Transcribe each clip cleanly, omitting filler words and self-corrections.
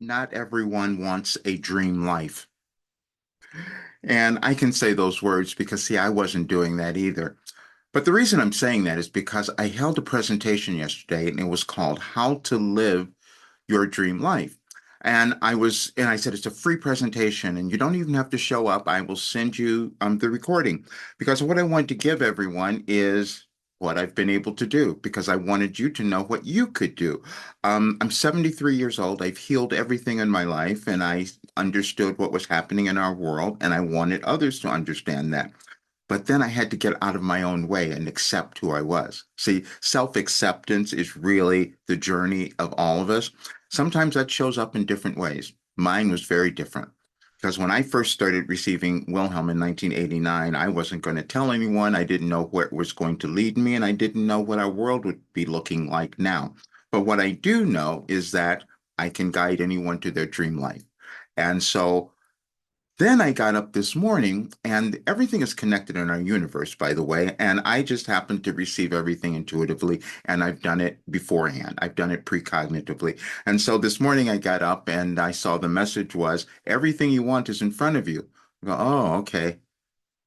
Not everyone wants a dream life. And I can say those words because, see, I wasn't doing that either. But the reason I'm saying that is because I held a presentation yesterday and it was called How to Live Your Dream Life. And I said, it's a free presentation and you don't even have to show up. I will send you the recording because what I want to give everyone is what I've been able to do because I wanted you to know what you could do. I'm 73 years old. I've healed everything in my life and I understood what was happening in our world and I wanted others to understand that. But then I had to get out of my own way and accept who I was. See, self-acceptance is really the journey of all of us. Sometimes that shows up in different ways. Mine was very different. Because when I first started receiving Wilhelm in 1989, I wasn't going to tell anyone. I didn't know where it was going to lead me, and I didn't know what our world would be looking like now. But what I do know is that I can guide anyone to their dream life. And so then I got up this morning, and everything is connected in our universe, by the way. And I just happened to receive everything intuitively, and I've done it beforehand. I've done it precognitively. And so this morning I got up and I saw the message was everything you want is in front of you. I go, oh, okay.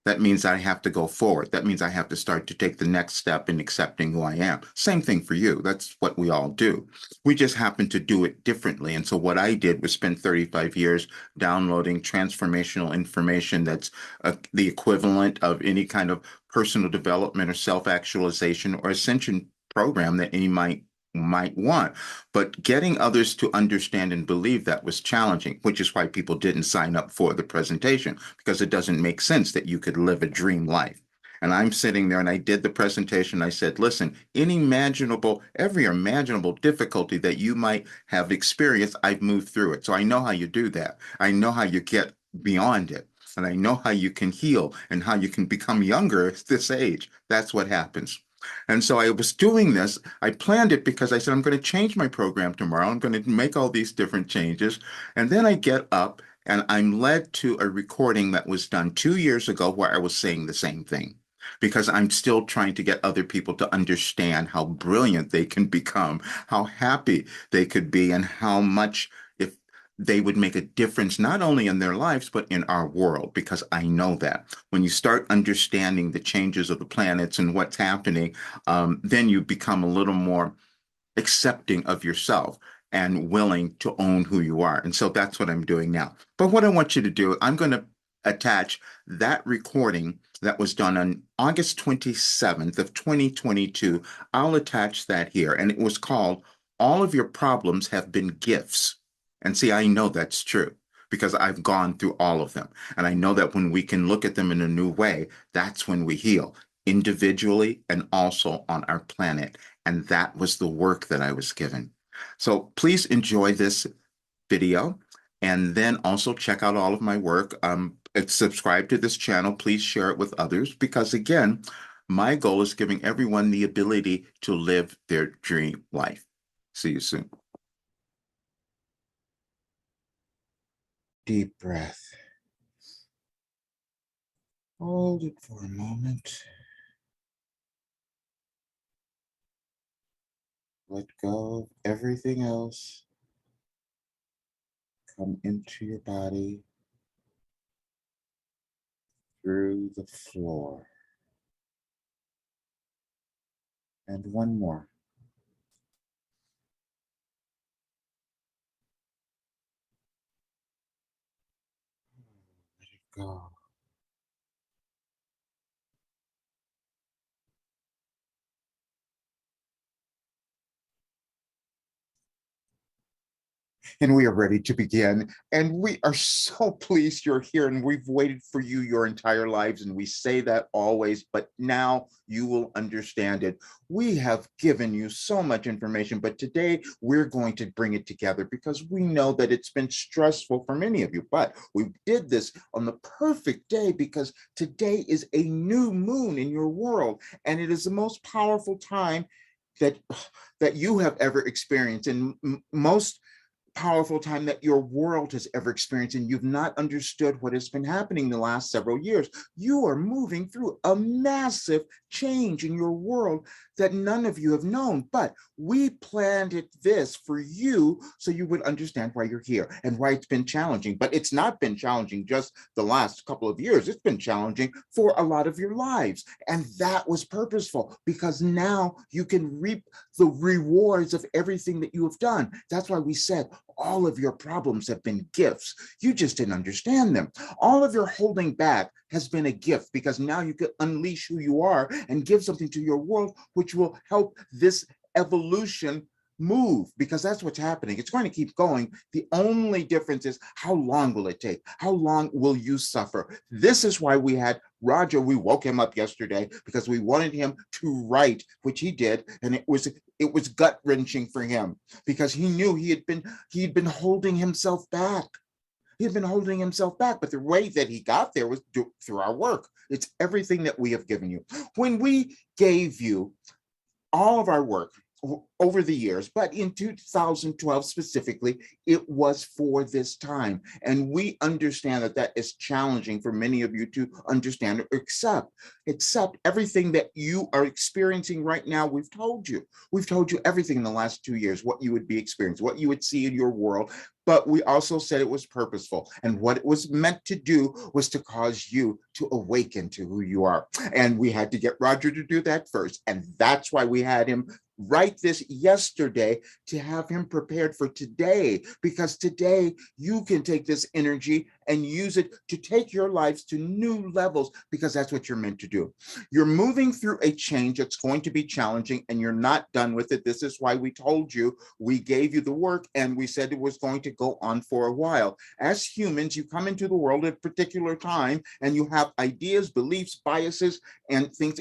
That means I have to go forward. That means I have to start to take the next step in accepting who I am. Same thing for you. That's what we all do. We just happen to do it differently. And so what I did was spend 35 years downloading transformational information that's the equivalent of any kind of personal development or self-actualization or ascension program that any might want. But getting others to understand and believe that was challenging, which is why people didn't sign up for the presentation, because it doesn't make sense that you could live a dream life. And I'm sitting there and I did the presentation. I said, listen, every imaginable difficulty that you might have experienced, I've moved through it. So I know how you do that. I know how you get beyond it. And I know how you can heal and how you can become younger at this age. That's what happens. And so I was doing this. I planned it because I said, I'm going to change my program tomorrow. I'm going to make all these different changes. And then I get up and I'm led to a recording that was done 2 years ago where I was saying the same thing because I'm still trying to get other people to understand how brilliant they can become, how happy they could be, and how much if they would make a difference not only in their lives but in our world, because I know that when you start understanding the changes of the planets and what's happening, then you become a little more accepting of yourself and willing to own who you are. And so that's what I'm doing now. But what I want you to do, I'm going to attach that recording that was done on August 27th of 2022. I'll attach that here. And it was called All of Your Problems Have Been Gifts. And see, I know that's true because I've gone through all of them. And I know that when we can look at them in a new way, that's when we heal individually and also on our planet. And that was the work that I was given. So please enjoy this video and then also check out all of my work. Subscribe to this channel. Please share it with others because, again, my goal is giving everyone the ability to live their dream life. See you soon. Deep breath. Hold it for a moment. Let go of everything else. Come into your body through the floor. And one more. Let it go. And we are ready to begin. And we are so pleased you're here, and we've waited for you your entire lives. And we say that always, but now you will understand it. We have given you so much information, but today we're going to bring it together because we know that it's been stressful for many of you. But we did this on the perfect day because today is a new moon in your world, and it is the most powerful time that you have ever experienced. And most powerful time that your world has ever experienced, and you've not understood what has been happening the last several years. You are moving through a massive change in your world that none of you have known. But we planted this for you so you would understand why you're here and why it's been challenging. But it's not been challenging just the last couple of years. It's been challenging for a lot of your lives. And that was purposeful because now you can reap the rewards of everything that you have done. That's why we said all of your problems have been gifts. You just didn't understand them. All of your holding back has been a gift because now you can unleash who you are and give something to your world, which will help this evolution move, because that's what's happening. It's going to keep going. The only difference is how long will it take? How long will you suffer? This is why we had Roger. We woke him up yesterday because we wanted him to write, which he did, and it was gut-wrenching for him because he knew he had been holding himself back. He had been holding himself back, but the way that he got there was through our work. It's everything that we have given you. When we gave you all of our work over the years, but in 2012 specifically, it was for this time. And we understand that that is challenging for many of you to understand or accept everything that you are experiencing right now. We've told you everything in the last 2 years, what you would be experiencing, what you would see in your world. But we also said it was purposeful. And what it was meant to do was to cause you to awaken to who you are. And we had to get Roger to do that first. And that's why we had him write this yesterday to have him prepared for today, because today you can take this energy and use it to take your lives to new levels, because that's what you're meant to do. You're moving through a change that's going to be challenging and you're not done with it. This is why we told you, we gave you the work and we said it was going to go on for a while. As humans, you come into the world at a particular time and you have ideas, beliefs, biases, and things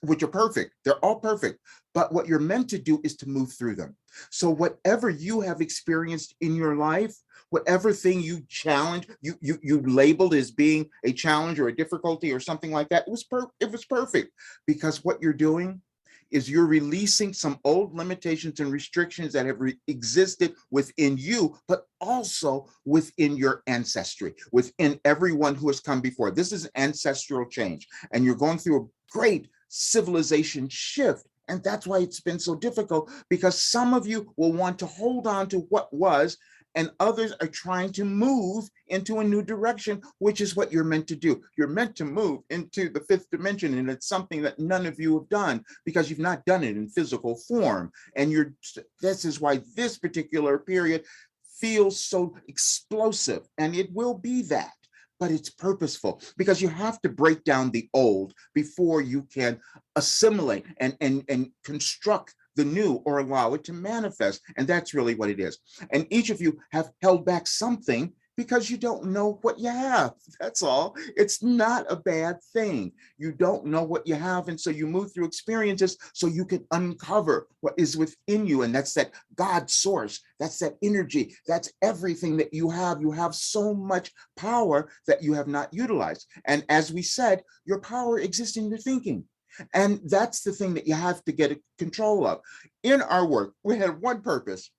which are perfect. They're all perfect. But what you're meant to do is to move through them. So whatever you have experienced in your life, whatever thing you challenge, you labeled as being a challenge or a difficulty or something like that, it was perfect, because what you're doing is you're releasing some old limitations and restrictions that have existed within you, but also within your ancestry, within everyone who has come before. This is an ancestral change, and you're going through a great civilization shift. And that's why it's been so difficult, because some of you will want to hold on to what was, and others are trying to move into a new direction, which is what you're meant to do. You're meant to move into the fifth dimension, and it's something that none of you have done because you've not done it in physical form. And this is why this particular period feels so explosive, and it will be that. But it's purposeful, because you have to break down the old before you can assimilate and construct the new, or allow it to manifest. And that's really what it is. And each of you have held back something because you don't know what you have. That's all. It's not a bad thing. You don't know what you have. And so you move through experiences so you can uncover what is within you. And that's that God source. That's that energy. That's everything that you have. You have so much power that you have not utilized. And as we said, your power exists in your thinking. And that's the thing that you have to get control of. In our work, we had one purpose,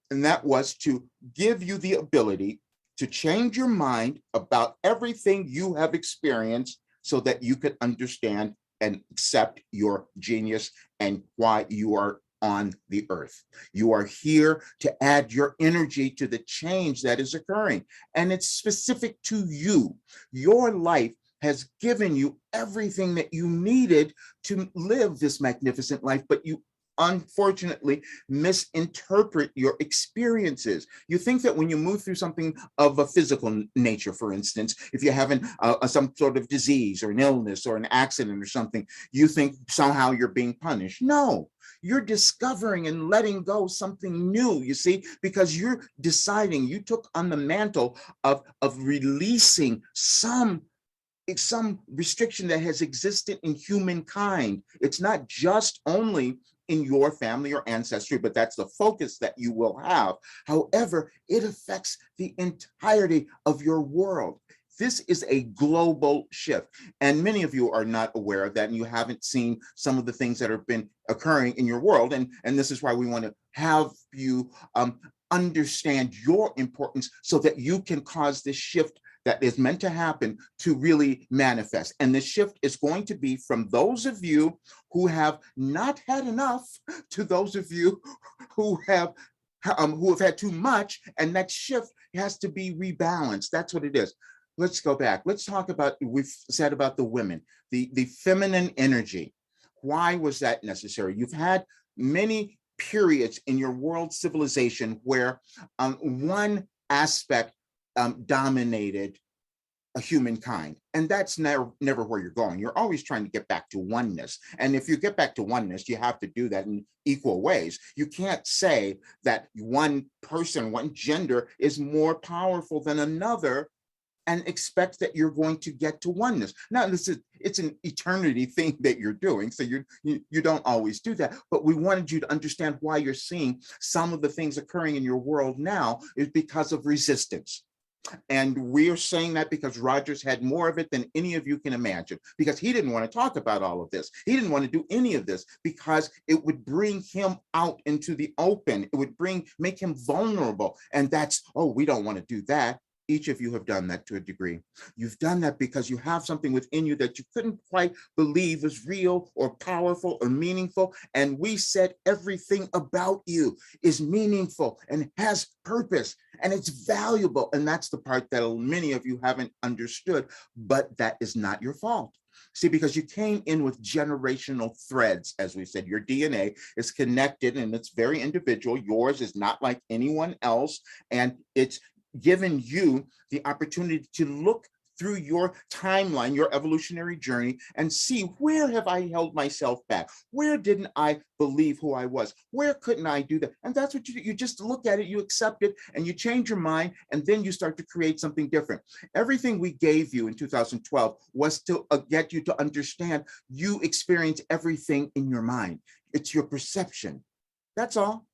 and that was to give you the ability to change your mind about everything you have experienced so that you could understand and accept your genius and why you are on the earth. You are here to add your energy to the change that is occurring, and it's specific to you. Your life has given you everything that you needed to live this magnificent life, but you unfortunately misinterpret your experiences. You think that when you move through something of a physical nature, for instance, if you're having some sort of disease or an illness or an accident or something, you think somehow you're being punished. No, you're discovering and letting go something new, you see, because you're deciding, you took on the mantle of releasing some restriction that has existed in humankind. It's not just only in your family or ancestry, but that's the focus that you will have. However, it affects the entirety of your world. This is a global shift, and many of you are not aware of that, and you haven't seen some of the things that have been occurring in your world, and this is why we want to have you understand your importance so that you can cause this shift that is meant to happen to really manifest. And the shift is going to be from those of you who have not had enough to those of you who have had too much, and that shift has to be rebalanced. That's what it is. Let's go back. Let's talk about, we've said about the women, the feminine energy. Why was that necessary? You've had many periods in your world civilization where one aspect dominated a humankind. And that's never where you're going. You're always trying to get back to oneness. And if you get back to oneness, you have to do that in equal ways. You can't say that one person, one gender is more powerful than another and expect that you're going to get to oneness. Now, it's an eternity thing that you're doing, so you don't always do that. But we wanted you to understand why you're seeing some of the things occurring in your world now is because of resistance. And we are saying that because Rogers had more of it than any of you can imagine, because he didn't want to talk about all of this. He didn't want to do any of this because it would bring him out into the open. It would make him vulnerable. And that's, oh, we don't want to do that. Each of you have done that to a degree. You've done that because you have something within you that you couldn't quite believe was real or powerful or meaningful. And we said everything about you is meaningful and has purpose and it's valuable. And that's the part that many of you haven't understood, but that is not your fault. See, because you came in with generational threads, as we said, your DNA is connected and it's very individual. Yours is not like anyone else. And it's given you the opportunity to look through your timeline, your evolutionary journey, and see, where have I held myself back? Where didn't I believe who I was? Where couldn't I do that? And that's what you just look at it, you accept it, and you change your mind, and then you start to create something different. Everything we gave you in 2012 was to get you to understand you experience everything in your mind. It's your perception. That's all.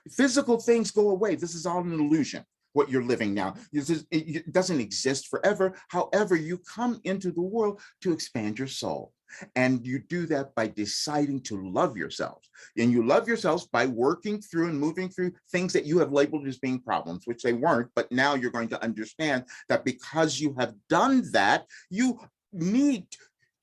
Physical things go away. This is all an illusion. What you're living now. It doesn't exist forever. However, you come into the world to expand your soul. And you do that by deciding to love yourselves. And you love yourselves by working through and moving through things that you have labeled as being problems, which they weren't. But now you're going to understand that because you have done that, you need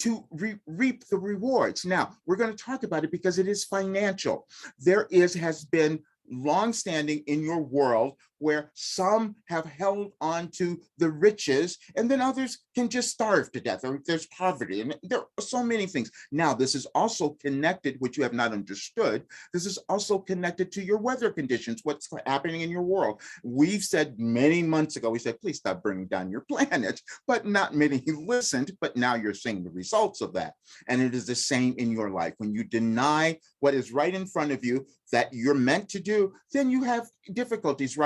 to reap the rewards. Now, we're going to talk about it because it is financial. Has been longstanding in your world where some have held on to the riches and then others can just starve to death, or there's poverty, and there are so many things. Now, this is also connected, which you have not understood, this is also connected to your weather conditions, what's happening in your world. We've said many months ago, we said, please stop bringing down your planet, but not many listened, but now you're seeing the results of that. And it is the same in your life. When you deny what is right in front of you that you're meant to do, then you have difficulties.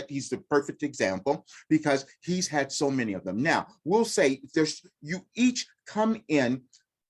He's the perfect example because he's had so many of them. Now, we'll say you each come in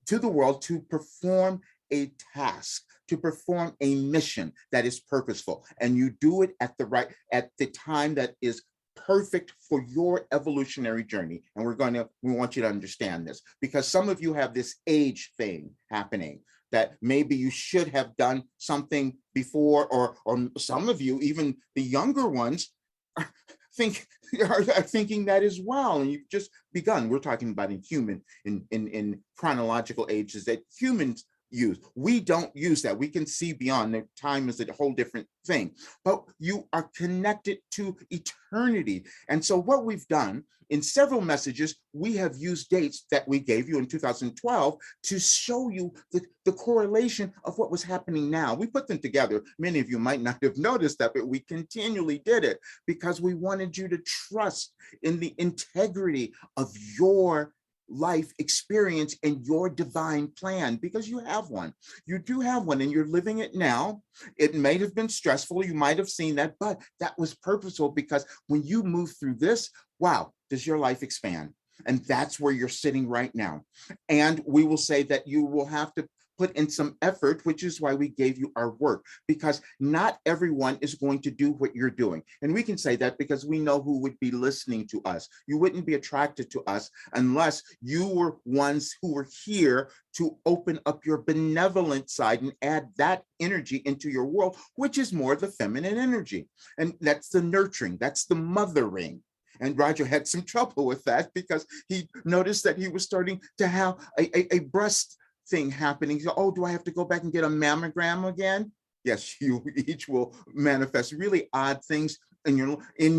to the world to perform a task, to perform a mission that is purposeful, and you do it at the time that is perfect for your evolutionary journey. And we want you to understand this, because some of you have this age thing happening that maybe you should have done something before, or some of you, even the younger ones, are thinking that as well, and you've just begun. We're talking about in chronological ages that humans use. We don't use that. We can see beyond. The time is a whole different thing, but you are connected to eternity. And so what we've done in several messages, we have used dates that we gave you in 2012 to show you the correlation of what was happening now. We put them together. Many of you might not have noticed that, but we continually did it because we wanted you to trust in the integrity of your life experience and your divine plan, because you have one. You do have one, and you're living it now. It may have been stressful. You might have seen that, but that was purposeful, because when you move through this, wow, does your life expand? And that's where you're sitting right now. And we will say that you will have to put in some effort, which is why we gave you our work, because not everyone is going to do what you're doing. And we can say that because we know who would be listening to us. You wouldn't be attracted to us unless you were ones who were here to open up your benevolent side and add that energy into your world, which is more the feminine energy. And that's the nurturing, that's the mothering. And Roger had some trouble with that because he noticed that he was starting to have a breast thing happening. He said, oh, do I have to go back and get a mammogram again? Yes, you each will manifest really odd things in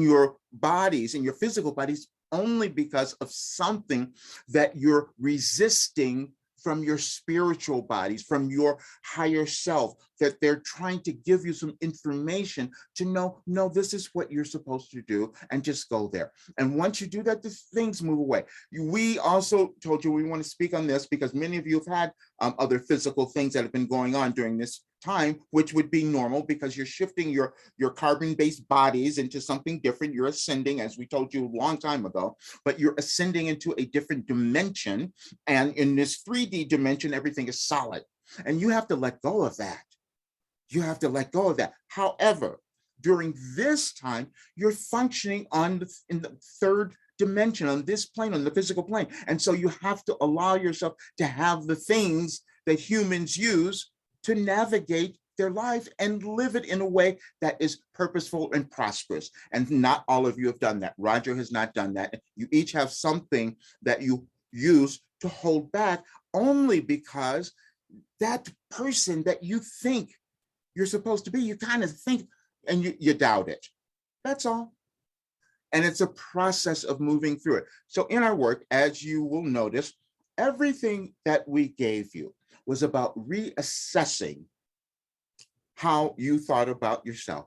your bodies, in your physical bodies, only because of something that you're resisting from your spiritual bodies, from your higher self, that they're trying to give you some information to know, no, this is what you're supposed to do, and just go there. And once you do that, the things move away. We also told you we want to speak on this because many of you have had other physical things that have been going on during this time, which would be normal because you're shifting your carbon-based bodies into something different. You're ascending, as we told you a long time ago, but you're ascending into a different dimension. And in this 3D dimension, everything is solid. And you have to let go of that. You have to let go of that. However, during this time, you're functioning in the third dimension, on this plane, on the physical plane. And so you have to allow yourself to have the things that humans use to navigate their life and live it in a way that is purposeful and prosperous. And not all of you have done that. Roger has not done that. You each have something that you use to hold back only because that person that you think you're supposed to be, you kind of think and you doubt it. That's all. And it's a process of moving through it. So in our work, as you will notice, everything that we gave you was about reassessing how you thought about yourself.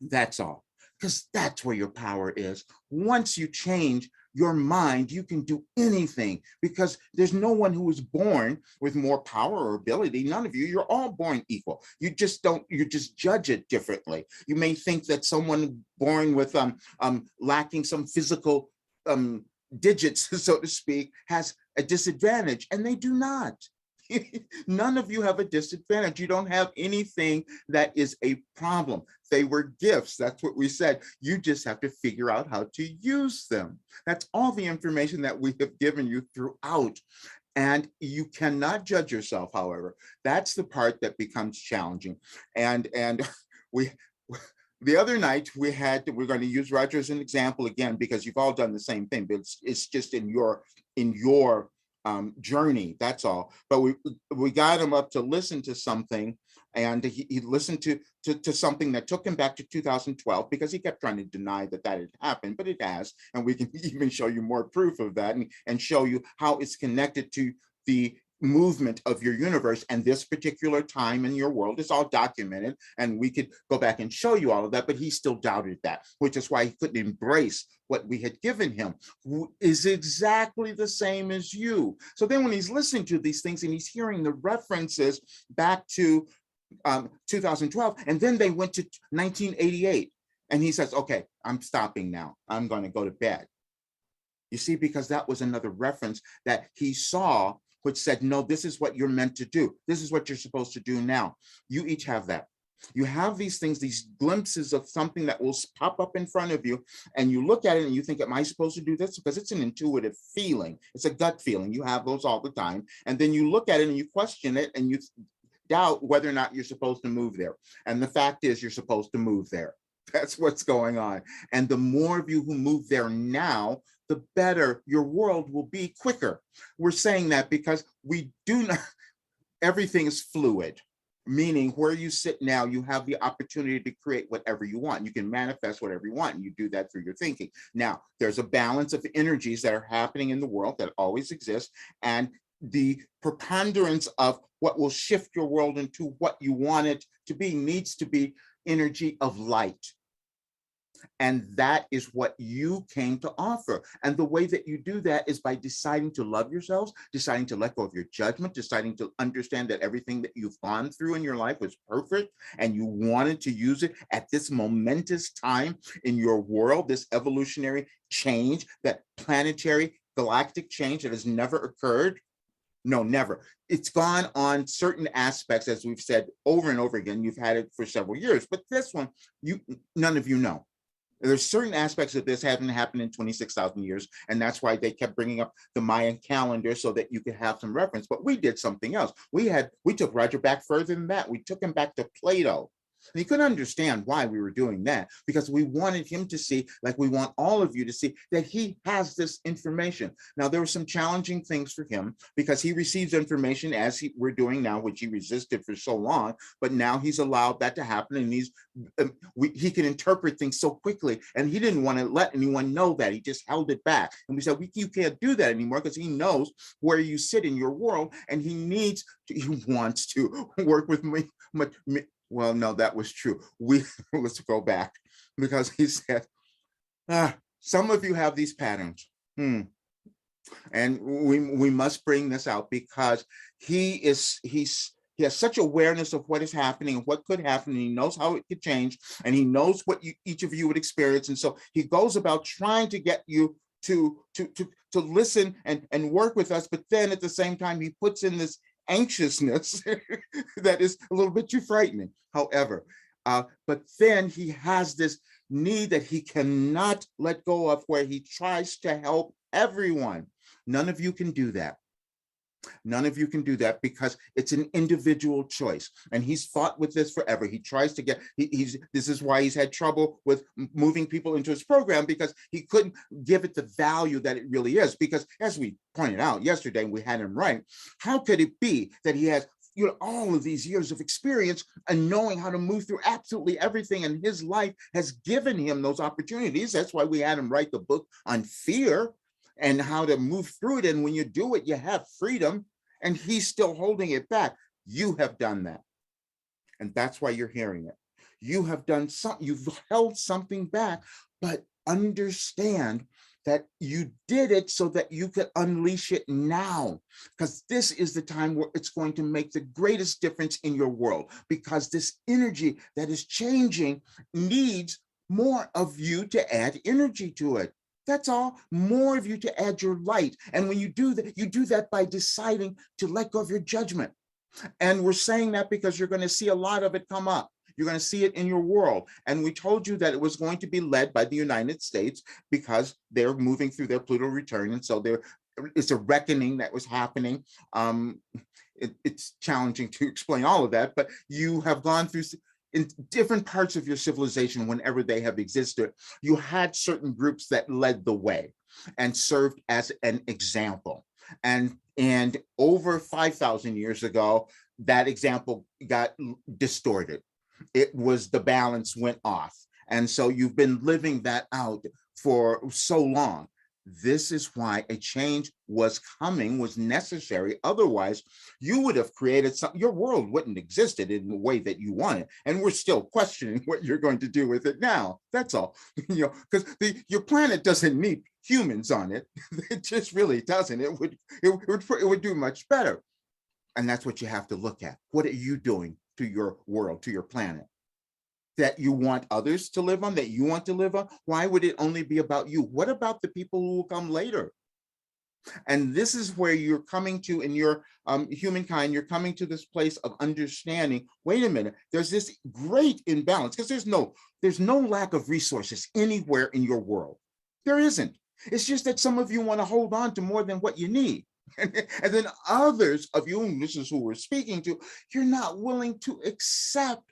That's all, because that's where your power is. Once you change your mind, you can do anything, because there's no one who is born with more power or ability. None of you, you're all born equal. You just judge it differently. You may think that someone born with lacking some physical digits, so to speak, has a disadvantage, and they do not. None of you have a disadvantage. You don't have anything that is a problem. They were gifts. That's what we said. You just have to figure out how to use them. That's all the information that we have given you throughout. And you cannot judge yourself, however. That's the part that becomes challenging. And we the other night we're going to use Roger as an example again, because you've all done the same thing, but it's just in your journey, that's all. But we got him up to listen to something, and he listened to something that took him back to 2012, because he kept trying to deny that had happened, but it has, and we can even show you more proof of that, and show you how it's connected to the movement of your universe and this particular time in your world. It's all documented, and we could go back and show you all of that, but he still doubted that, which is why he couldn't embrace what we had given him, who is exactly the same as you. So then when he's listening to these things and he's hearing the references back to 2012, and then they went to 1988, and he says, okay, I'm stopping now. I'm going to go to bed. You see, because that was another reference that he saw, which said, no, this is what you're meant to do. This is what you're supposed to do now. You each have that. You have these things, these glimpses of something that will pop up in front of you, and you look at it and you think, am I supposed to do this? Because it's an intuitive feeling. It's a gut feeling. You have those all the time. And then you look at it and you question it, and you doubt whether or not you're supposed to move there. And the fact is, you're supposed to move there. That's what's going on. And the more of you who move there now, the better your world will be quicker. We're saying that because we do not, everything is fluid, meaning where you sit now, you have the opportunity to create whatever you want. You can manifest whatever you want, and you do that through your thinking. Now, there's a balance of energies that are happening in the world that always exist, and the preponderance of what will shift your world into what you want it to be needs to be energy of light. And that is what you came to offer. And the way that you do that is by deciding to love yourselves, deciding to let go of your judgment, deciding to understand that everything that you've gone through in your life was perfect, and you wanted to use it at this momentous time in your world, this evolutionary change, that planetary galactic change that has never occurred. No, never. It's gone on certain aspects, as we've said over and over again. You've had it for several years, but this one, none of you know. There's certain aspects of this haven't happened in 26,000 years, and that's why they kept bringing up the Mayan calendar so that you could have some reference. But we did something else. We took Roger back further than that. We took him back to Plato. And he couldn't understand why we were doing that, because we wanted him to see, like we want all of you to see, that he has this information. Now, there were some challenging things for him because he receives information as we're doing now, which he resisted for so long, but now he's allowed that to happen, and he can interpret things so quickly, and he didn't want to let anyone know that. He just held it back. And we said, you can't do that anymore, because he knows where you sit in your world, and he wants to work with me. Well, no, that was true. Let's go back, because he said, some of you have these patterns. And we must bring this out, because he has such awareness of what is happening and what could happen, and he knows how it could change, and he knows what each of you would experience. And so he goes about trying to get you to listen and work with us, but then at the same time he puts in this anxiousness that is a little bit too frightening. However, but then he has this need that he cannot let go of, where he tries to help everyone. None of you can do that. None of you can do that, because it's an individual choice. And he's fought with this forever. He tries to get, this is why he's had trouble with moving people into his program, because he couldn't give it the value that it really is. Because as we pointed out yesterday, we had him right. How could it be that he has all of these years of experience and knowing how to move through absolutely everything, and his life has given him those opportunities? That's why we had him write the book on fear and how to move through it. And when you do it, you have freedom, and he's still holding it back. You have done that. And that's why you're hearing it. You have done something, you've held something back, but understand that you did it so that you could unleash it now, because this is the time where it's going to make the greatest difference in your world, because this energy that is changing needs more of you to add energy to it. That's all. More of you to add your light. And when you do that, you do that by deciding to let go of your judgment. And we're saying that because you're going to see a lot of it come up. You're going to see it in your world. And we told you that it was going to be led by the United States, because they're moving through their Pluto return. And so it's a reckoning that was happening. It's challenging to explain all of that, but you have gone through, in different parts of your civilization, whenever they have existed, you had certain groups that led the way and served as an example. And over 5,000 years ago, that example got distorted. The balance went off. And so you've been living that out for so long. This is why a change was necessary. Otherwise, you would have created something. Your world wouldn't have existed in the way that you want it. And we're still questioning what you're going to do with it now. That's all. Because your planet doesn't need humans on it. It just really doesn't. It would do much better. And that's what you have to look at. What are you doing to your world, to your planet, that you want others to live on, that you want to live on? Why would it only be about you? What about the people who will come later? And this is where you're coming to, in your humankind, you're coming to this place of understanding, wait a minute, there's this great imbalance, because there's no lack of resources anywhere in your world. There isn't. It's just that some of you want to hold on to more than what you need. And then others of you, and this is who we're speaking to, you're not willing to accept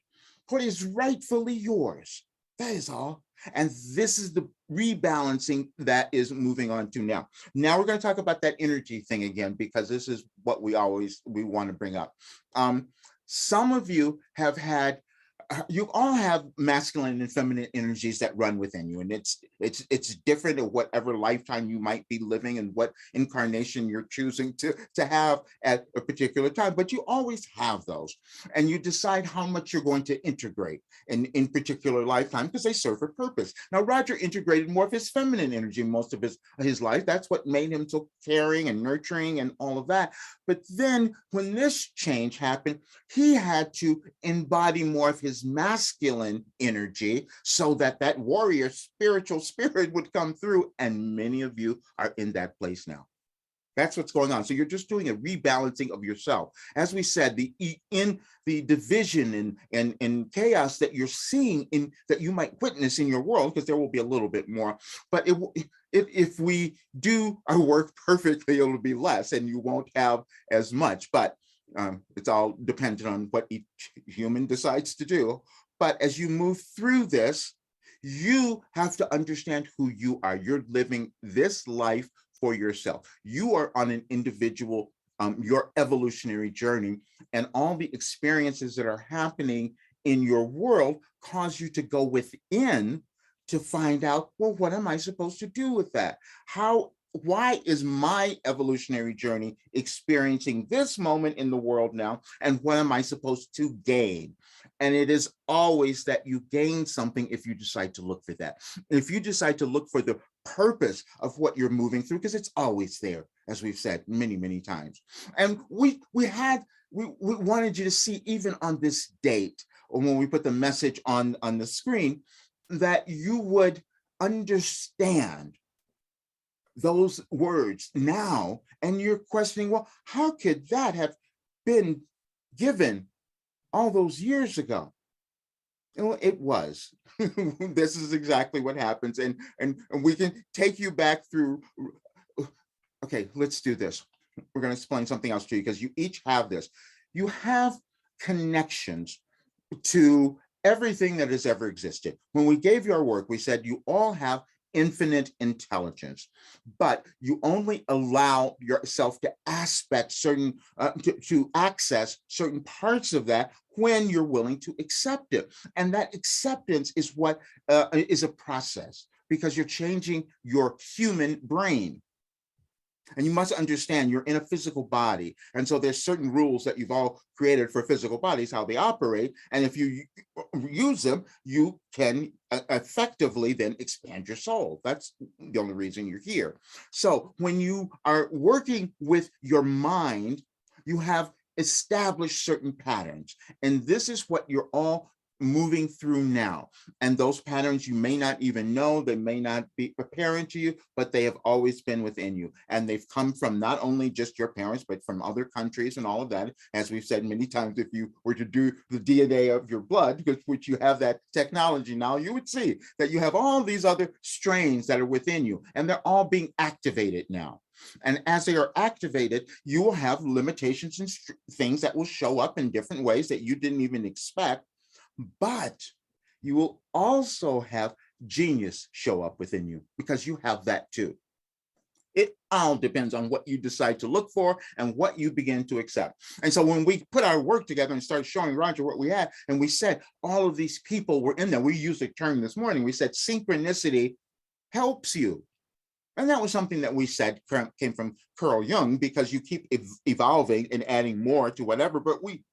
what is rightfully yours. That is all. And this is the rebalancing that is moving on to now. Now we're going to talk about that energy thing again, because this is what we want to bring up. Some of you you all have masculine and feminine energies that run within you, and it's different in whatever lifetime you might be living and what incarnation you're choosing to have at a particular time, but you always have those, and you decide how much you're going to integrate in particular lifetime, because they serve a purpose. Now, Roger integrated more of his feminine energy most of his life. That's what made him so caring and nurturing and all of that. But then when this change happened, he had to embody more of his masculine energy so that warrior spiritual spirit would come through. And many of you are in that place now. That's what's going on. So you're just doing a rebalancing of yourself. As we said, in the division and chaos that you're seeing, that you might witness in your world, because there will be a little bit more, but if we do our work perfectly, it'll be less, and you won't have as much. But it's all dependent on what each human decides to do. But as you move through this, you have to understand who you are. You're living this life for yourself. You are on an individual, your evolutionary journey, and all the experiences that are happening in your world cause you to go within to find out, well, what am I supposed to do with that? Why is my evolutionary journey experiencing this moment in the world now? And what am I supposed to gain? And it is always that you gain something if you decide to look for that. If you decide to look for the purpose of what you're moving through, because it's always there, as we've said many, many times. And we wanted you to see, even on this date, or when we put the message on the screen, that you would understand those words now. And you're questioning, well, how could that have been given all those years ago? Well, it was. This is exactly what happens. And we can take you back through. Okay, let's do this. We're going to explain something else to you, because you each have this. You have connections to everything that has ever existed. When we gave you our work, we said you all have infinite intelligence, but you only allow yourself to aspect certain, to access certain parts of that when you're willing to accept it. And that acceptance is what is a process, because you're changing your human brain. And you must understand you're in a physical body. And so there's certain rules that you've all created for physical bodies, how they operate. And if you use them, you can effectively then expand your soul. That's the only reason you're here. So when you are working with your mind, you have established certain patterns. And this is what you're all moving through now. And those patterns, you may not even know, they may not be apparent to you, but they have always been within you. And they've come from not only just your parents, but from other countries and all of that. As we've said many times, if you were to do the DNA of your blood, which you have that technology now, you would see that you have all these other strains that are within you, and they're all being activated now. And as they are activated, you will have limitations and things that will show up in different ways that you didn't even expect. But you will also have genius show up within you, because you have that too. It all depends on what you decide to look for and what you begin to accept. And so when we put our work together and started showing Roger what we had, and we said all of these people were in there, we used a term this morning, we said synchronicity helps you. And that was something that we said came from Carl Jung, because you keep evolving and adding more to whatever, but we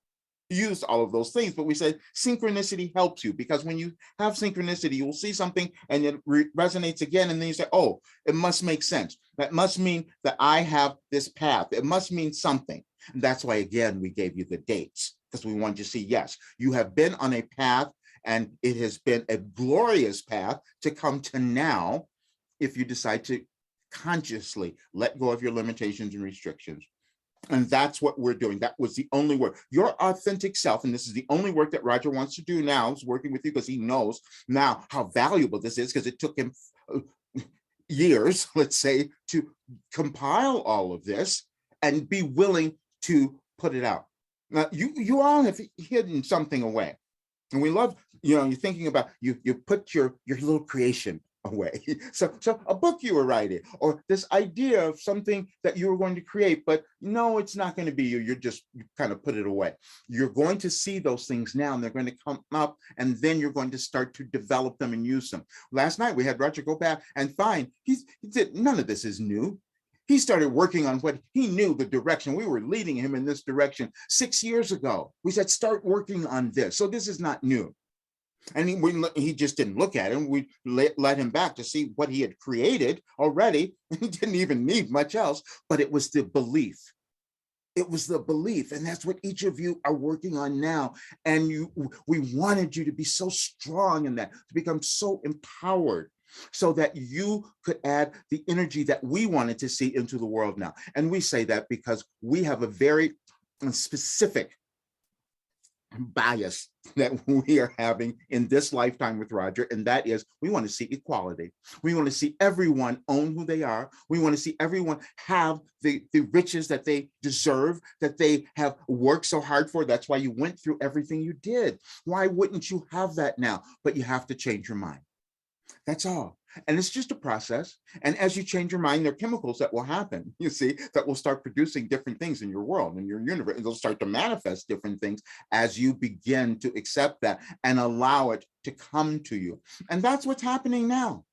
used all of those things. But we said synchronicity helps you, because when you have synchronicity, you will see something and it resonates again, and then you say, oh, it must make sense. That must mean that I have this path. It must mean something. And that's why, again, we gave you the dates, because we wanted you to see, yes, you have been on a path, and it has been a glorious path to come to now, if you decide to consciously let go of your limitations and restrictions. And that's what we're doing. That was the only work. Your authentic self, and this is the only work that Roger wants to do now, is working with you, because he knows now how valuable this is, because it took him years, let's say, to compile all of this and be willing to put it out. Now, you all have hidden something away. And we love, you're thinking about, you put your little creation away. So a book you were writing, or this idea of something that you were going to create, but no, it's not going to be you. You kind of put it away. You're going to see those things now, and they're going to come up, and then you're going to start to develop them and use them. Last night we had Roger go back and find, he said, none of this is new. He started working on what he knew, the direction. We were leading him in this direction 6 years ago. We said, start working on this. So this is not new. And he just didn't look at him. We let him back to see what he had created already. He didn't even need much else, but it was the belief. It was the belief. And that's what each of you are working on now. And we wanted you to be so strong in that, to become so empowered, so that you could add the energy that we wanted to see into the world now. And we say that because we have a very specific bias that we are having in this lifetime with Roger, and that is we want to see equality. We want to see everyone own who they are. We want to see everyone have the riches that they deserve, that they have worked so hard for. That's why you went through everything you did. Why wouldn't you have that now? But you have to change your mind. That's all. And it's just a process. And as you change your mind, there are chemicals that will happen, you see, that will start producing different things in your world, in your universe. And they'll start to manifest different things as you begin to accept that and allow it to come to you. And that's what's happening now.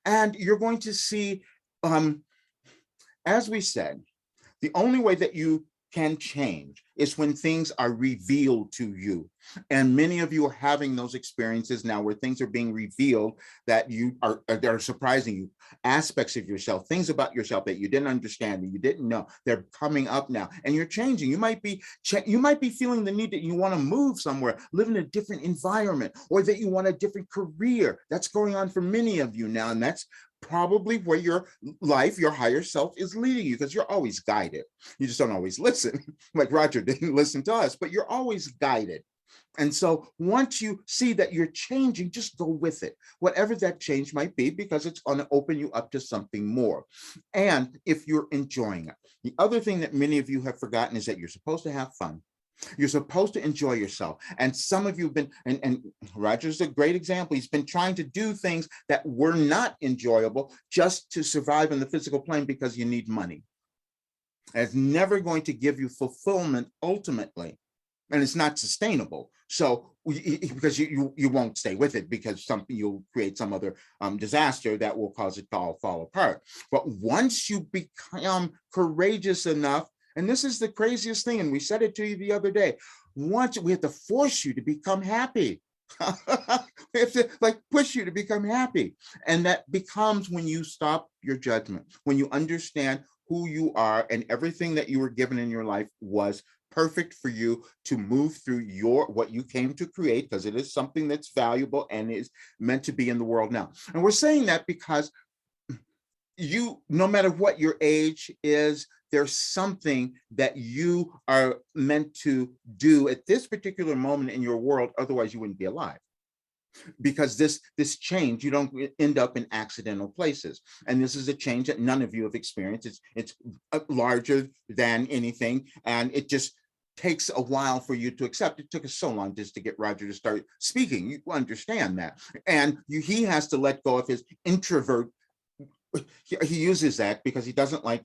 And you're going to see, as we said, the only way that you can change is when things are revealed to you. And many of you are having those experiences now where things are being revealed that are surprising you. Aspects of yourself, things about yourself that you didn't understand, that you didn't know, they're coming up now, and you're changing. You might be feeling the need that you want to move somewhere, live in a different environment, or that you want a different career. That's going on for many of you now, and that's probably where your life, your higher self is leading you, because you're always guided. You just don't always listen. Like Roger didn't listen to us, but you're always guided. And so once you see that you're changing, just go with it, whatever that change might be, because it's going to open you up to something more. And if you're enjoying it, the other thing that many of you have forgotten is that you're supposed to have fun. You're supposed to enjoy yourself. And some of you have been, and Roger's a great example. He's been trying to do things that were not enjoyable just to survive in the physical plane because you need money. And it's never going to give you fulfillment ultimately. And it's not sustainable. So because you won't stay with it, because you'll create some other disaster that will cause it to all fall apart. But once you become courageous enough, and this is the craziest thing, and we said it to you the other day, once we have to force you to become happy. We have to push you to become happy. And that becomes when you stop your judgment, when you understand who you are, and everything that you were given in your life was perfect for you to move through what you came to create, because it is something that's valuable and is meant to be in the world now. And we're saying that because no matter what your age is, there's something that you are meant to do at this particular moment in your world. Otherwise, you wouldn't be alive. Because this change, you don't end up in accidental places. And this is a change that none of you have experienced. It's larger than anything. And it just takes a while for you to accept. It took us so long just to get Roger to start speaking. You understand that. And he has to let go of his introvert. He uses that because he doesn't like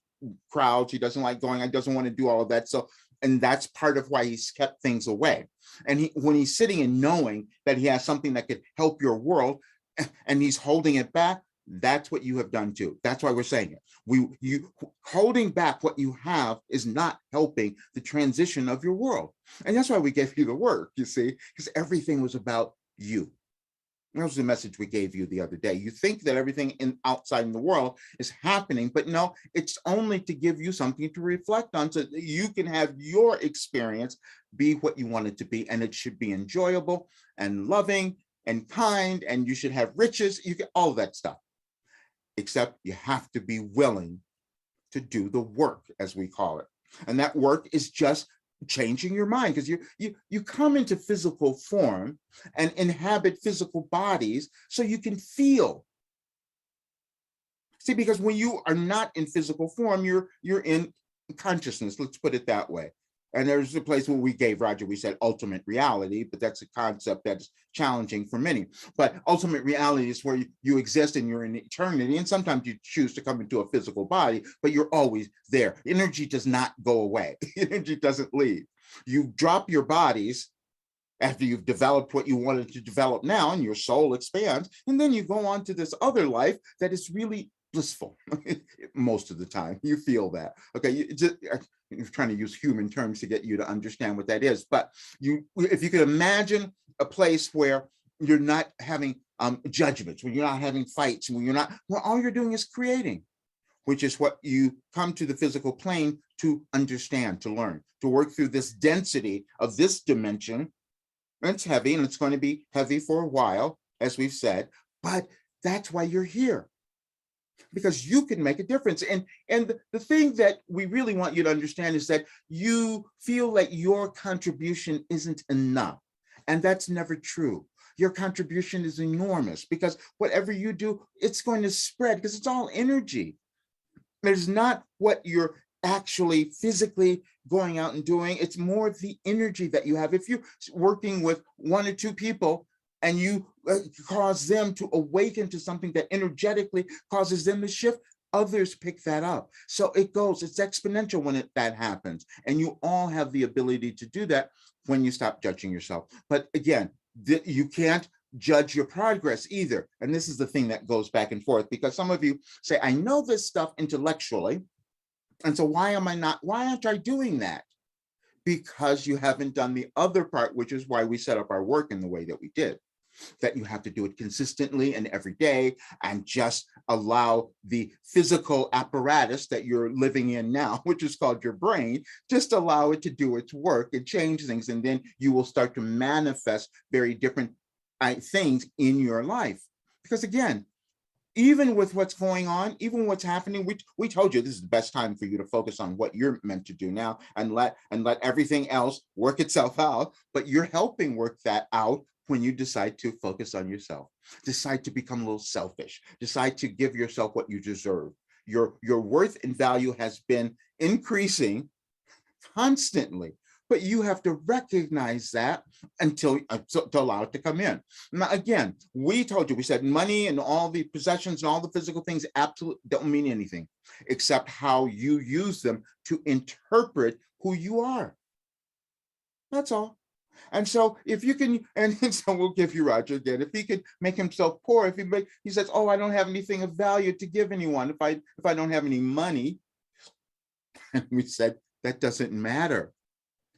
crowds. He doesn't like going. He doesn't want to do all of that. So, and that's part of why he's kept things away. And when he's sitting and knowing that he has something that could help your world, and he's holding it back, that's what you have done too. That's why we're saying it. You holding back what you have is not helping the transition of your world. And that's why we gave you the work, you see, because everything was about you. That was the message we gave you the other day. You think that everything outside in the world is happening, but no, it's only to give you something to reflect on so that you can have your experience be what you want it to be. And it should be enjoyable and loving and kind, and you should have riches. You get all that stuff, except you have to be willing to do the work, as we call it. And that work is just changing your mind, because you come into physical form and inhabit physical bodies so you can feel. See, because when you are not in physical form, you're in consciousness, let's put it that way. And there's a place where we gave Roger, we said ultimate reality, but that's a concept that's challenging for many. But ultimate reality is where you exist and you're in eternity. And sometimes you choose to come into a physical body, but you're always there. Energy does not go away. Energy doesn't leave. You drop your bodies after you've developed what you wanted to develop now, and your soul expands. And then you go on to this other life that is really blissful. Most of the time you feel that. Okay, you're trying to use human terms to get you to understand what that is. But if you could imagine a place where you're not having judgments, when you're not having fights, when all you're doing is creating, which is what you come to the physical plane to understand, to learn, to work through this density of this dimension. And it's heavy, and it's going to be heavy for a while, as we've said, but that's why you're here. because you can make a difference. And the thing that we really want you to understand is that you feel like your contribution isn't enough. And that's never true. Your contribution is enormous because whatever you do, it's going to spread because it's all energy. There's not what you're actually physically going out and doing. It's more the energy that you have. If you're working with one or two people and you cause them to awaken to something that energetically causes them to shift, others pick that up. So it goes, it's exponential when that happens. And you all have the ability to do that when you stop judging yourself. But again, you can't judge your progress either. And this is the thing that goes back and forth, because some of you say, I know this stuff intellectually, and so why aren't I doing that? Because you haven't done the other part, which is why we set up our work in the way that we did. That you have to do it consistently and every day, and just allow the physical apparatus that you're living in now, which is called your brain, just allow it to do its work and change things. And then you will start to manifest very different things in your life. Because again, even with what's going on, even what's happening, we told you this is the best time for you to focus on what you're meant to do now, and let everything else work itself out. But you're helping work that out when you decide to focus on yourself, decide to become a little selfish, decide to give yourself what you deserve. Your worth and value has been increasing constantly, but you have to recognize that until to allow it to come in. Now, again, we told you, we said money and all the possessions and all the physical things absolutely don't mean anything except how you use them to interpret who you are. That's all. And so if you can, and so we'll give you Roger again, if he could make himself poor, he says, oh, I don't have anything of value to give anyone if I don't have any money. And we said, that doesn't matter.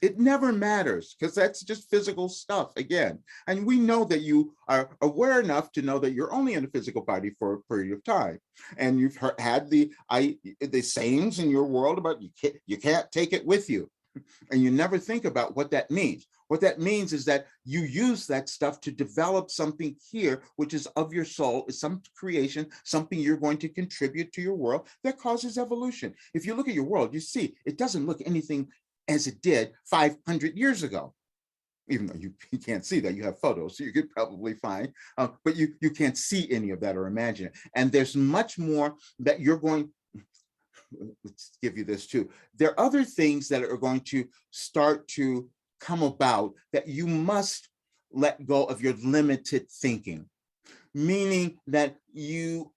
It never matters, because that's just physical stuff again. And we know that you are aware enough to know that you're only in a physical body for a period of time. And you've had the sayings in your world about you can't take it with you. And you never think about what that means. What that means is that you use that stuff to develop something here, which is of your soul, is some creation, something you're going to contribute to your world that causes evolution. If you look at your world, you see it doesn't look anything as it did 500 years ago. Even though you can't see that, you have photos, so you could probably find, but you can't see any of that or imagine it. And there's much more that you're going, let's give you this too. There are other things that are going to start to come about that you must let go of your limited thinking, meaning that you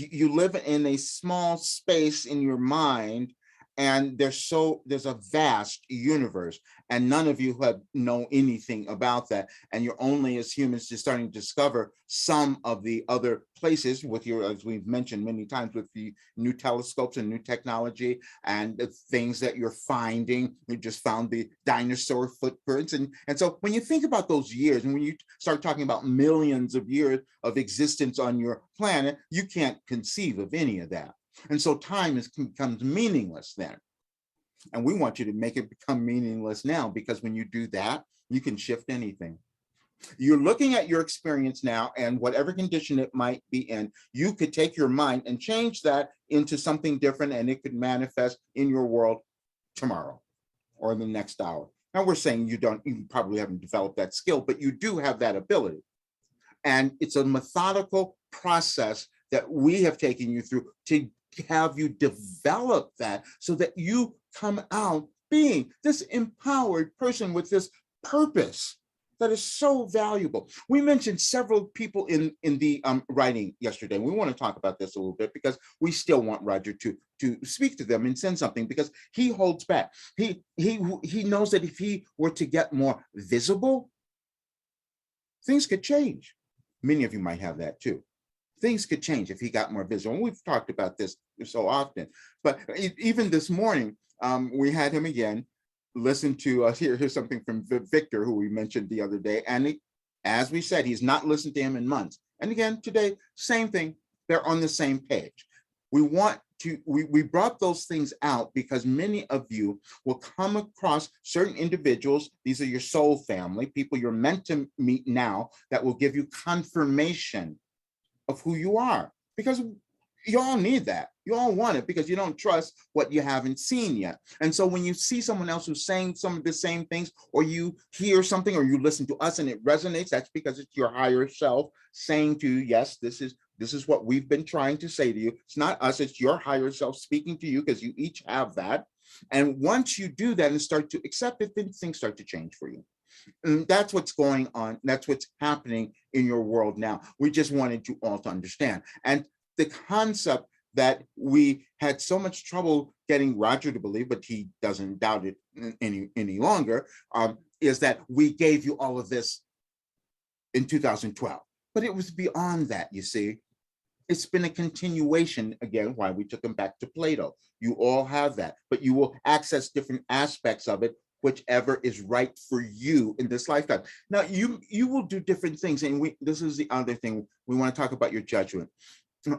live in a small space in your mind, and there's a vast universe, and none of you know anything about that, and you're only as humans just starting to discover some of the other places with as we've mentioned many times, with the new telescopes and new technology and the things that you're finding. You just found the dinosaur footprints, and so when you think about those years, and when you start talking about millions of years of existence on your planet, you can't conceive of any of that. And so time becomes meaningless then. And we want you to make it become meaningless now, because when you do that, you can shift anything. You're looking at your experience now, and whatever condition it might be in, you could take your mind and change that into something different, and it could manifest in your world tomorrow or the next hour. Now, we're saying you probably haven't developed that skill, but you do have that ability. And it's a methodical process that we have taken you through to have you develop that, so that you come out being this empowered person with this purpose that is so valuable. We mentioned several people in the writing yesterday. We want to talk about this a little bit, because we still want Roger to speak to them and send something, because he holds back. He knows that if he were to get more visible, things could change. Many of you might have that too. Things could change if he got more visible. And we've talked about this so often. But even this morning, we had him again listen to here's something from Victor, who we mentioned the other day. And as we said, he's not listened to him in months. And again, today, same thing. They're on the same page. We brought those things out because many of you will come across certain individuals. These are your soul family, people you're meant to meet now, that will give you confirmation of who you are. Because You all need that. You all want it because you don't trust what you haven't seen yet. And so when you see someone else who's saying some of the same things, or you hear something, or you listen to us and it resonates, that's because it's your higher self saying to you, yes, this is what we've been trying to say to you. It's not us, it's your higher self speaking to you, because you each have that. And once you do that and start to accept it, then things start to change for you. And that's what's going on. That's what's happening in your world now. We just wanted you all to understand. And the concept that we had so much trouble getting Roger to believe, but he doesn't doubt it any longer, is that we gave you all of this in 2012. But it was beyond that, you see. It's been a continuation, again, why we took them back to Plato. You all have that, but you will access different aspects of it, whichever is right for you in this lifetime. Now, you will do different things, and this is the other thing. We want to talk about your judgment.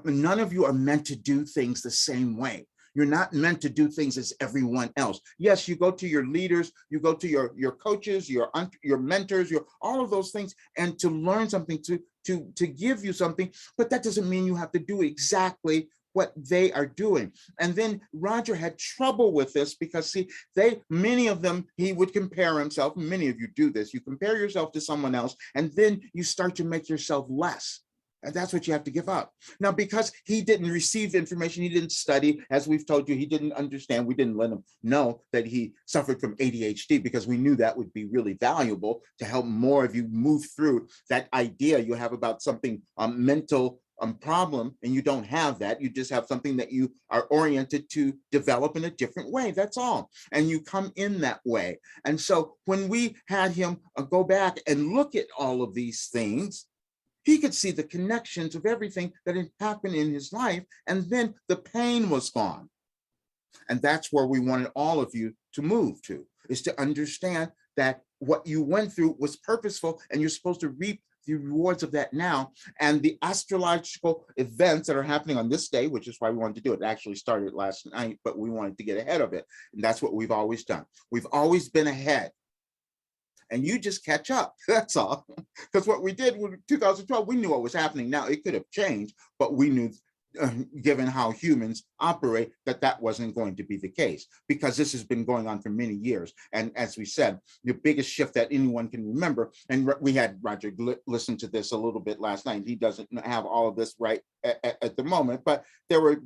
None of you are meant to do things the same way. You're not meant to do things as everyone else. Yes, you go to your leaders, you go to your coaches, your mentors, all of those things, and to learn something, to give you something, but that doesn't mean you have to do exactly what they are doing. And then Roger had trouble with this because, see, many of them, he would compare himself. Many of you do this. You compare yourself to someone else, and then you start to make yourself less. And that's what you have to give up. Now, because he didn't receive information, he didn't study, as we've told you, he didn't understand. We didn't let him know that he suffered from ADHD, because we knew that would be really valuable to help more of you move through that idea you have about something mental problem, and you don't have that. You just have something that you are oriented to develop in a different way. That's all. And you come in that way. And so when we had him go back and look at all of these things, he could see the connections of everything that had happened in his life, and then the pain was gone. And that's where we wanted all of you to move to, is to understand that what you went through was purposeful, and you're supposed to reap the rewards of that now. And the astrological events that are happening on this day, which is why we wanted to do it. It actually started last night, but we wanted to get ahead of it. And that's what we've always done. We've always been ahead. And you just catch up. That's all. Because what we did with 2012, we knew what was happening. Now, it could have changed, but we knew, given how humans operate, that wasn't going to be the case, because this has been going on for many years. And as we said, the biggest shift that anyone can remember, and we had Roger listen to this a little bit last night. He doesn't have all of this right at the moment, but there were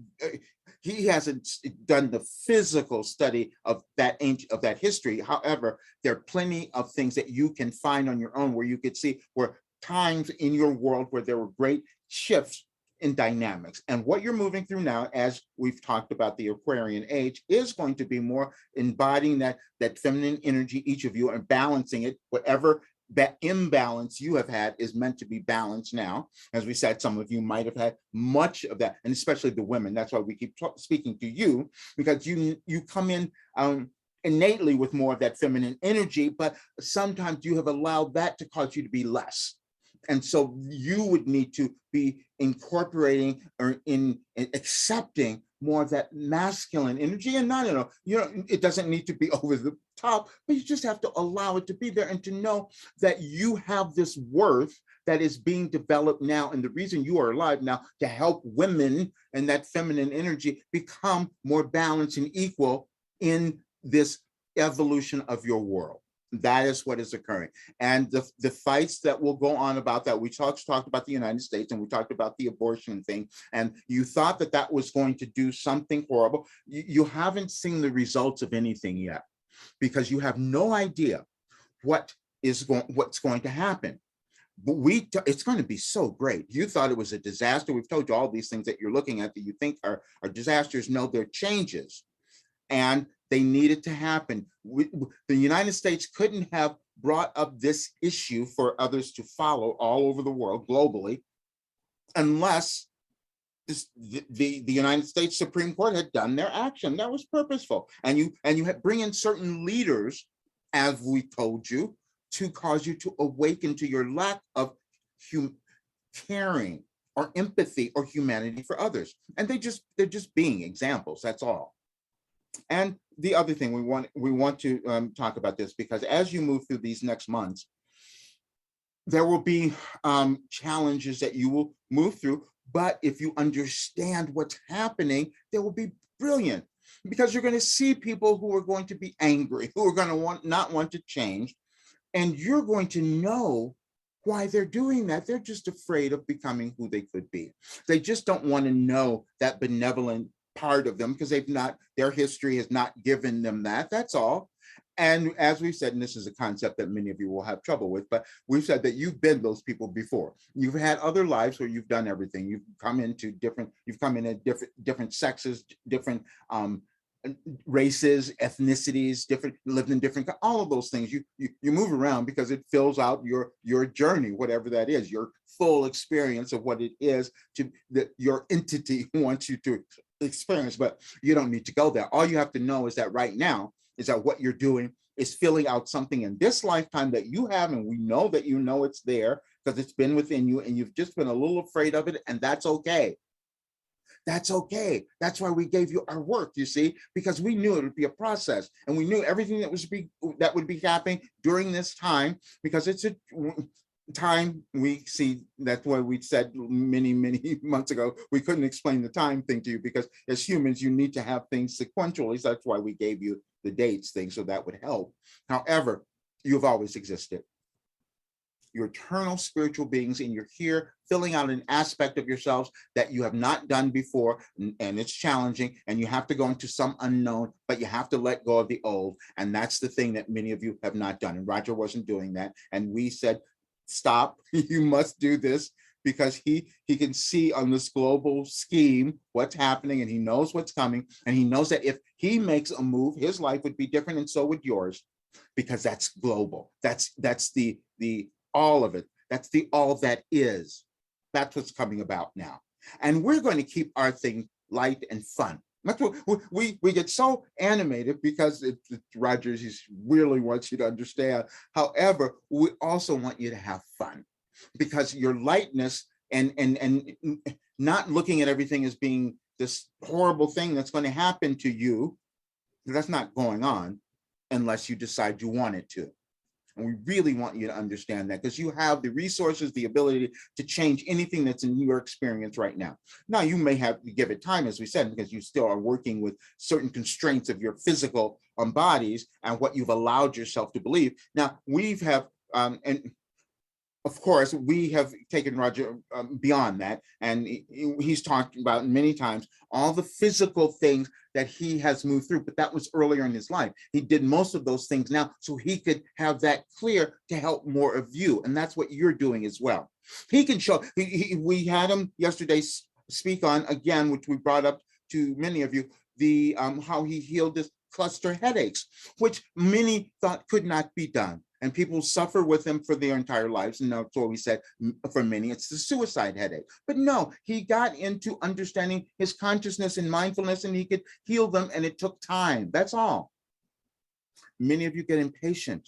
he hasn't done the physical study of that history. However, there are plenty of things that you can find on your own, where you could see where times in your world where there were great shifts in dynamics. And what you're moving through now, as we've talked about the Aquarian age, is going to be more embodying that feminine energy, each of you, and balancing it. Whatever that imbalance you have had is meant to be balanced now. As we said, some of you might have had much of that, and especially the women. That's why we keep speaking to you, because you come in innately with more of that feminine energy, but sometimes you have allowed that to cause you to be less. And so you would need to be incorporating or in accepting more of that masculine energy. And not, it doesn't need to be over the top, but you just have to allow it to be there, and to know that you have this worth that is being developed now. And the reason you are alive now, to help women and that feminine energy become more balanced and equal in this evolution of your world. That is what is occurring. And the fights that will go on about that, we talked about the United States, and we talked about the abortion thing, and you thought that was going to do something horrible. You haven't seen the results of anything yet, because you have no idea what's going to happen. But it's going to be so great. You thought it was a disaster. We've told you all these things that you're looking at that you think are disasters. No, they're changes. And they needed to happen. The United States couldn't have brought up this issue for others to follow all over the world, globally, unless the United States Supreme Court had done their action. That was purposeful. And you had bring in certain leaders, as we told you, to cause you to awaken to your lack of caring or empathy or humanity for others. And they're just being examples. That's all. And the other thing we want to talk about this, because as you move through these next months, there will be challenges that you will move through, But if you understand what's happening, they will be brilliant, because you're going to see people who are going to be angry, who are going to not want to change, and you're going to know why they're doing that. They're just afraid of becoming who they could be. They just don't want to know that benevolent part of them, because their history has not given them that. That's all. And as we said, and this is a concept that many of you will have trouble with, but we've said that you've been those people before. You've had other lives where you've done everything. You've come in at different sexes, different races, ethnicities, lived in different, all of those things. You move around because it fills out your journey, whatever that is, your full experience of what it is that your entity wants you to experience. But you don't need to go there. All you have to know is that right now is that what you're doing is filling out something in this lifetime that you have, and we know that you know it's there because it's been within you, and you've just been a little afraid of it, and that's okay. That's okay. That's why we gave you our work, you see, because we knew it would be a process, and we knew everything that would be happening during this time, because it's a time we see. That's why we said many months ago we couldn't explain the time thing to you, because as humans you need to have things sequentially. So that's why we gave you the dates thing, so that would help. However, you've always existed. You're eternal spiritual beings, and you're here filling out an aspect of yourselves that you have not done before, and it's challenging, and you have to go into some unknown, but you have to let go of the old. And that's the thing that many of you have not done, and Roger wasn't doing that, and we said, stop, you must do this, because he can see on this global scheme what's happening, and he knows what's coming, and he knows that if he makes a move, his life would be different, and so would yours, because that's global. That's the all of it. That's the all that is. That's what's coming about now. And we're going to keep our thing light and fun. That's what we get so animated, because Rogers, he really wants you to understand. However, we also want you to have fun, because your lightness and not looking at everything as being this horrible thing that's going to happen to you, that's not going on unless you decide you want it to. And we really want you to understand that, because you have the resources, the ability to change anything that's in your experience right now. Now, you may have to give it time, as we said, because you still are working with certain constraints of your physical bodies and what you've allowed yourself to believe. Now, and of course, we have taken Roger beyond that, and he's talked about many times all the physical things that he has moved through, but that was earlier in his life. He did most of those things now so he could have that clear to help more of you, and that's what you're doing as well. He can show, we had him yesterday speak on, again, which we brought up to many of you, the how he healed this cluster headaches, which many thought could not be done. And people suffer with them for their entire lives. And that's what we said, for many, it's the suicide headache. But no, he got into understanding his consciousness and mindfulness, and he could heal them, and it took time. That's all. Many of you get impatient,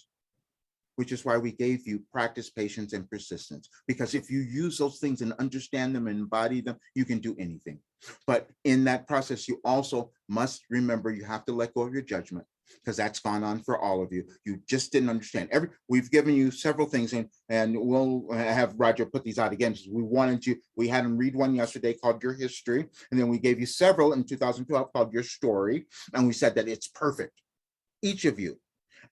which is why we gave you practice, patience, and persistence. Because if you use those things and understand them and embody them, you can do anything. But in that process, you also must remember you have to let go of your judgment, because that's gone on for all of you. You just didn't understand. We've given you several things, and we'll have Roger put these out again. We had him read one yesterday called Your History, and then we gave you several in 2012 called Your Story, and we said that it's perfect, each of you.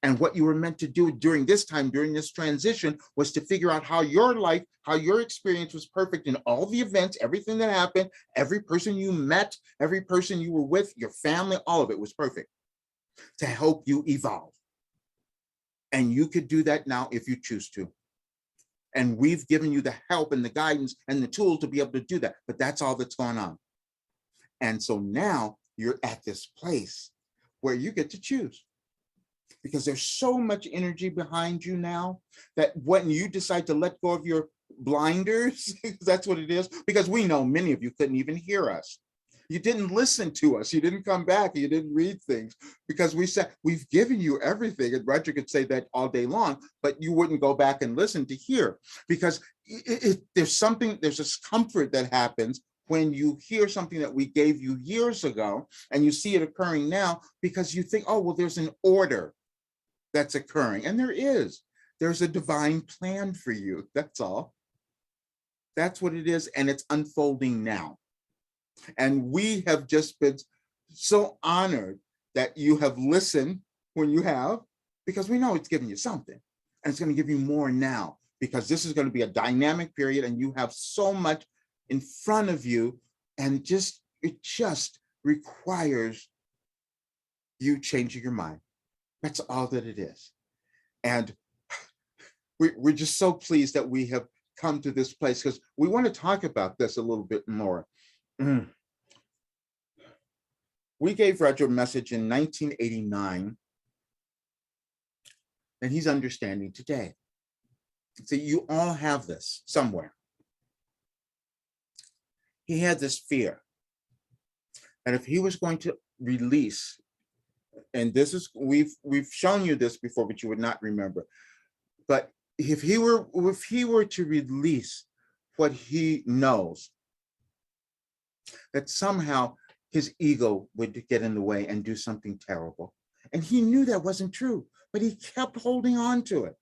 And what you were meant to do during this time, during this transition, was to figure out how your life, how your experience was perfect in all the events, everything that happened, every person you met, every person you were with, your family, all of it was perfect to help you evolve. And you could do that now if you choose to. And we've given you the help and the guidance and the tools to be able to do that. But that's all that's going on. And so now you're at this place where you get to choose, because there's so much energy behind you now that when you decide to let go of your blinders, that's what it is, because we know many of you couldn't even hear us. You didn't listen to us. You didn't come back. You didn't read things, because we said, we've given you everything. And Roger could say that all day long, but you wouldn't go back and listen to hear, because there's this comfort that happens when you hear something that we gave you years ago and you see it occurring now, because you think, oh, well, there's an order that's occurring. And there is. There's a divine plan for you. That's all. That's what it is. And it's unfolding now. And we have just been so honored that you have listened when you have, because we know it's giving you something. And it's going to give you more now, because this is going to be a dynamic period and you have so much in front of you. And it just requires you changing your mind. That's all that it is. And we're just so pleased that we have come to this place, because we want to talk about this a little bit more. We gave Roger a message in 1989, and he's understanding today. So you all have this somewhere. He had this fear that if he was going to release, and this is, we've shown you this before, but you would not remember. But if he were to release what he knows, that somehow his ego would get in the way and do something terrible. And he knew that wasn't true, but he kept holding on to it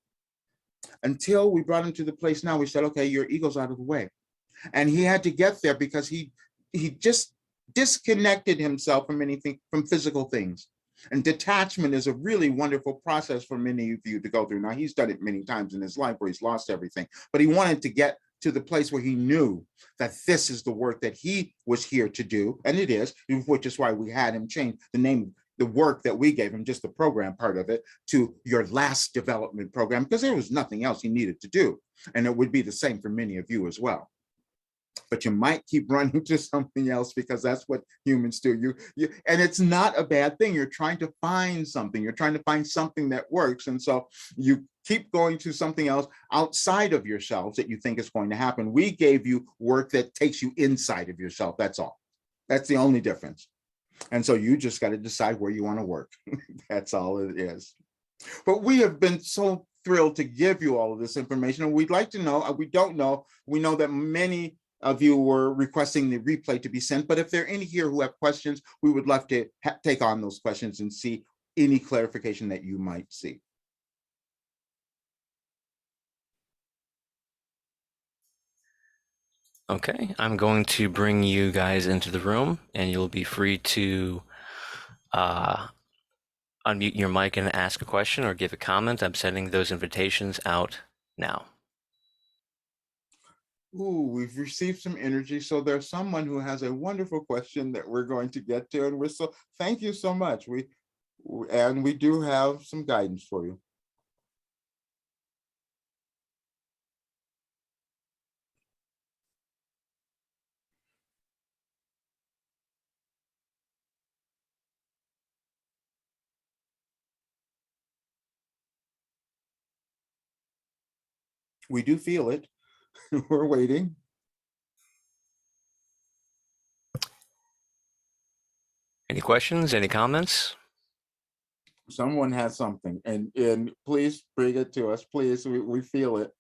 until we brought him to the place now. We said, okay, your ego's out of the way. And he had to get there because he just disconnected himself from anything, from physical things. And detachment is a really wonderful process for many of you to go through. Now, he's done it many times in his life where he's lost everything, but he wanted to get to the place where he knew that this is the work that he was here to do. And it is, which is why we had him change the name, the work that we gave him, just the program part of it, to your last development program, because there was nothing else he needed to do. And it would be the same for many of you as well. But you might keep running to something else, because that's what humans do. And it's not a bad thing. You're trying to find something. You're trying to find something that works. And so you keep going to something else outside of yourselves that you think is going to happen. We gave you work that takes you inside of yourself. That's all. That's the only difference. And so you just got to decide where you want to work. That's all it is. But we have been so thrilled to give you all of this information. And we'd like to know, we know that many of you were requesting the replay to be sent, but if there are any here who have questions, we would love to take on those questions and see any clarification that you might see. Okay, I'm going to bring you guys into the room, and you'll be free to unmute your mic and ask a question or give a comment. I'm sending those invitations out now. Ooh, we've received some energy. So there's someone who has a wonderful question that we're going to get to, and thank you so much. We do have some guidance for you. We do feel it. We're waiting. Any questions, any comments? Someone has something, and please bring it to us. Please, we feel it.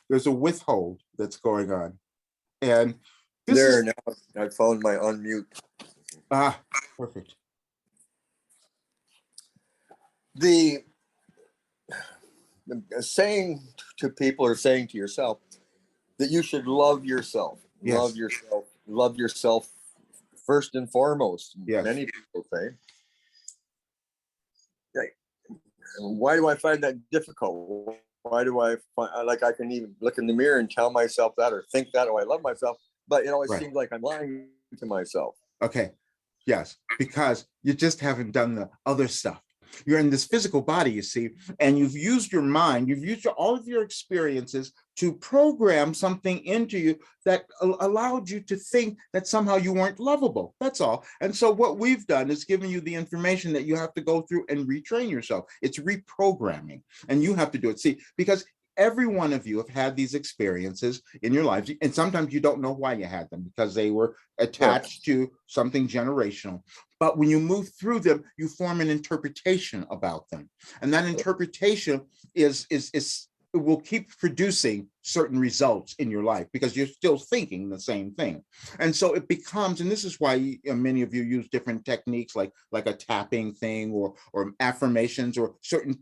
There's a withhold that's going on. And now I found my unmute. Perfect. The saying to people, or saying to yourself, that you should love yourself. Yes. Love yourself first and foremost. Yes. Many people say. Why do I find that difficult? Why do I find, like, I can even look in the mirror and tell myself that, or think that, oh, I love myself, but it always seems like I'm lying to myself. Okay. Yes, because you just haven't done the other stuff. You're in this physical body, you see, and you've used your mind, you've used all of your experiences to program something into you that allowed you to think that somehow you weren't lovable. That's all. And so what we've done is given you the information that you have to go through and retrain yourself. It's reprogramming, and you have to do it. See, because every one of you have had these experiences in your lives, and sometimes you don't know why you had them because they were attached to something generational. But when you move through them, you form an interpretation about them, and that interpretation is will keep producing certain results in your life because you're still thinking the same thing. And so it becomes, and this is why many of you use different techniques like a tapping thing or affirmations or certain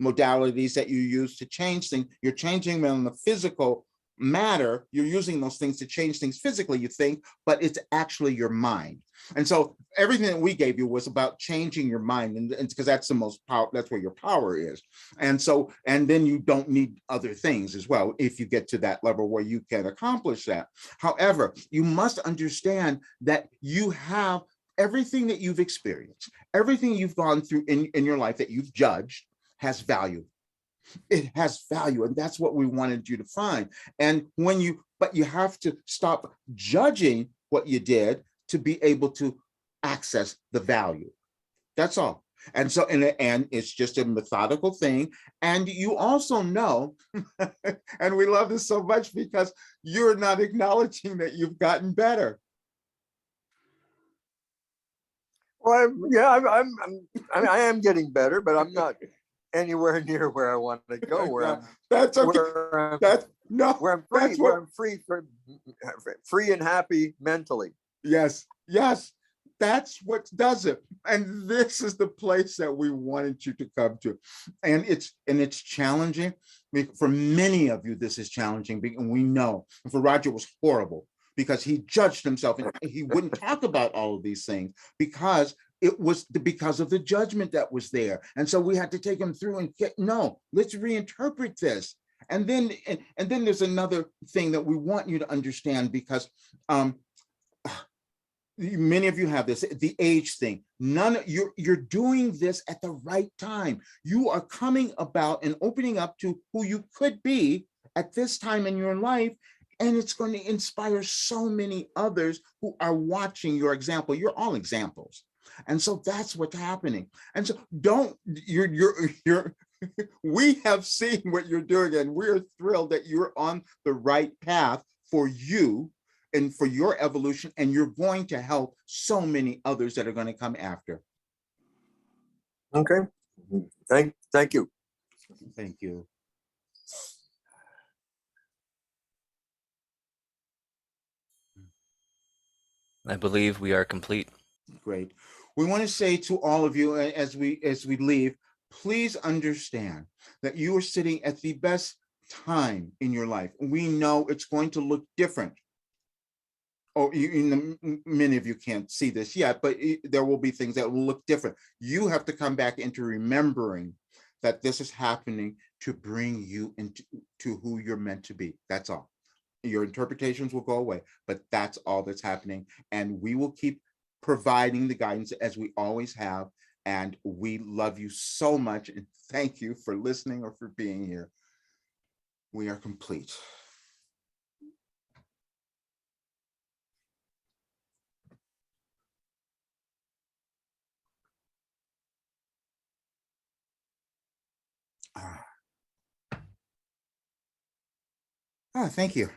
modalities that you use to change things. You're changing them in the physical matter. You're using those things to change things physically, you think, but it's actually your mind. And so everything that we gave you was about changing your mind, and because that's the most power, that's where your power is. And so, and then you don't need other things as well if you get to that level where you can accomplish that. However, you must understand that you have everything that you've experienced, everything you've gone through in your life that you've judged has value. It has value, and that's what we wanted you to find. And but you have to stop judging what you did to be able to access the value. That's all. And so, and it's just a methodical thing. And you also know, and we love this so much because you're not acknowledging that you've gotten better. Well, I am getting better, but I'm not anywhere near where I want to go. That's okay. Where I'm free, where I'm free and happy mentally. Yes, that's what does it. And this is the place that we wanted you to come to. And it's challenging. For many of you, this is challenging, and we know. And for Roger, it was horrible because he judged himself and he wouldn't talk about all of these things because it was because of the judgment that was there. And so we had to take him through and let's reinterpret this. And then there's another thing that we want you to understand, because many of you have this, the age thing. You're doing this at the right time. You are coming about and opening up to who you could be at this time in your life. And it's going to inspire so many others who are watching your example. You're all examples. And so that's what's happening. And so we have seen what you're doing, and we're thrilled that you're on the right path for you and for your evolution, and you're going to help so many others that are going to come after. Okay. Thank you. Thank you. I believe we are complete. Great. We want to say to all of you as we leave, please understand that you are sitting at the best time in your life. We know it's going to look different. Many of you can't see this yet, but there will be things that will look different. You have to come back into remembering that this is happening to bring you into who you're meant to be. That's all. Your interpretations will go away, but that's all that's happening. And we will keep providing the guidance as we always have. And we love you so much. And thank you for listening or for being here. We are complete. Thank you.